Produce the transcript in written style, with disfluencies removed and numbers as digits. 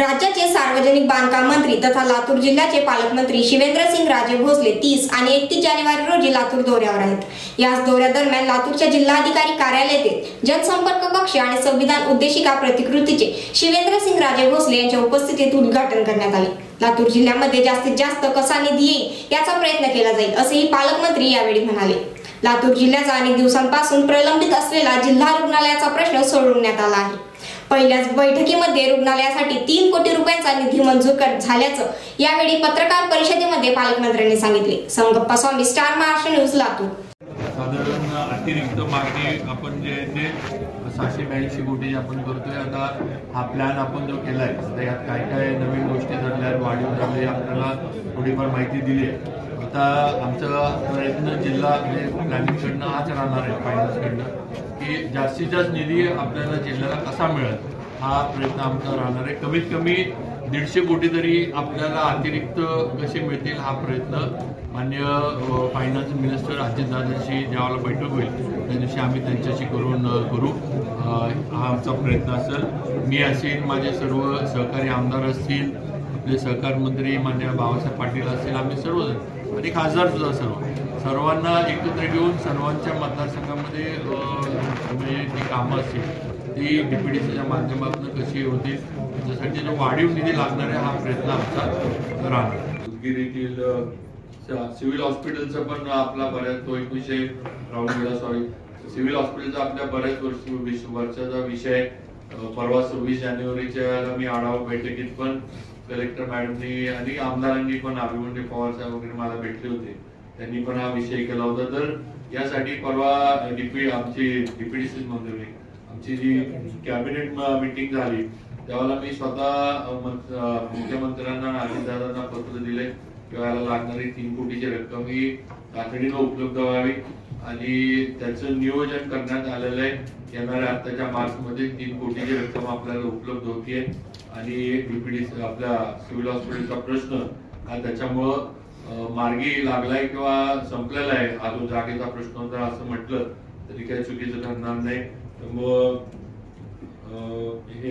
राज्याचे सार्वजनिक बांधकाम मंत्री तथा लातूर जिल्ह्याचे पालकमंत्री शिवेंद्रसिंहराजे भोसले 30 आणि 31 जानेवारी रोजी लातूर दौऱ्यावर आहेत। याच दौऱ्यादरम्यान लातूरच्या जिल्हाधिकारी कार्यालयातील जनसंपर्क कक्ष आणि संविधान उद्देशिका प्रतिकृतीचे शिवेंद्रसिंहराजे भोसले यांच्या उपस्थितीत उद्घाटन करण्यात आले। लातूर जिल्ह्यामध्ये जास्तीत जास्त कसा निधी येईल याचा प्रयत्न केला जाईल असेही पालकमंत्री यावेळी म्हणाले। लातूर जिल्ह्याचा अनेक दिवसांपासून प्रलंबित असलेला जिल्हा रुग्णालयाचा प्रश्न सोडवण्यात आला आहे। पहिल्याच बैठकीमध्ये रुग्णालयासाठी 3 कोटी रुपयांचा निधी मंजूर झाल्याचं यावेळी पत्रकार परिषदेमध्ये पालकमंत्र्यांनी सांगितले। संगप्पा स्वामी, स्टार महाराष्ट्र न्यूज, लातूर। साधारण अतिरिक्त मागणी आपण जे 682 कोटी आपण करतोय। आता हा प्लॅन आपण जो केलाय तर यात काय काय नवीन गोष्टी घडल्या, वाढीव झाले, आपल्याला थोडीफार माहिती दिली आहे। आता आमचा प्रयत्न जिल्हा प्लॅनिंगकडनं हाच राहणार आहे, फायनान्सकडनं, की जास्तीत जास्त निधी आपल्याला जिल्ह्याला कसा मिळेल हा प्रयत्न आमचा राहणार आहे। कमीत कमी 150 कोटी तरी आपल्याला अतिरिक्त कसे मिळतील हा प्रयत्न माननीय फायनान्स मिनिस्टर अजितदादांशी ज्यावेळेला बैठक होईल त्या दिवशी आम्ही त्यांच्याशी करू। हा आमचा प्रयत्न असेल। मी असेल, माझे सर्व सहकारी आमदार असतील, आपले सहकार मंत्री माननीय बाबासाहेब पाटील असतील, आम्ही सर्वजण आणि खासदार सुद्धा सर्वांना एकत्र घेऊन सर्वांच्या मतदारसंघामध्ये जी कामं असतील ती डीपीडीसीच्या माध्यमातून कशी होतील त्यासाठी जो वाढीव निधी लागणार आहे हा प्रयत्न आमचा राहणार। उदगीरीतील सिव्हिल हॉस्पिटलचा पण आपला बऱ्याच तो एक विषय राहून गेला। सिव्हिल हॉस्पिटलचा आपल्या बऱ्याच वर्षाचा विषय परवा 26 जानेवारीच्या वेळेला मी आढावा बैठकीत पण कलेक्टर मॅडमनी आणि आमदारांनी पण अभिमन्यू पवार साहेब वगैरे मला भेटले होते, त्यांनी पण हा विषय केला होता। तर यासाठी परवा आमची डीपीडीसी मंजुरी आमची जी कॅबिनेट मीटिंग झाली त्यावेळेला मी स्वतः मुख्यमंत्र्यांना आणि अजितदादांना पत्र दिले त्यावेळेला लागणारी 3 कोटीची रक्कम ही तातडीनं उपलब्ध व्हावी आणि त्याचं नियोजन करण्यात आलेलं आहे। येणाऱ्या आताच्या मार्चमध्ये 3 कोटीची रक्कम आपल्याला उपलब्ध होतीये आणि डीपीडीसी आपल्या सिव्हिल हॉस्पिटलचा प्रश्न हा त्याच्यामुळं मार्गी लागलाय किंवा संपलेला आहे। हा जो जागेचा प्रश्न होता असं म्हटलं तरी काही चुकीचं ठरणार नाही। त्यामुळं हे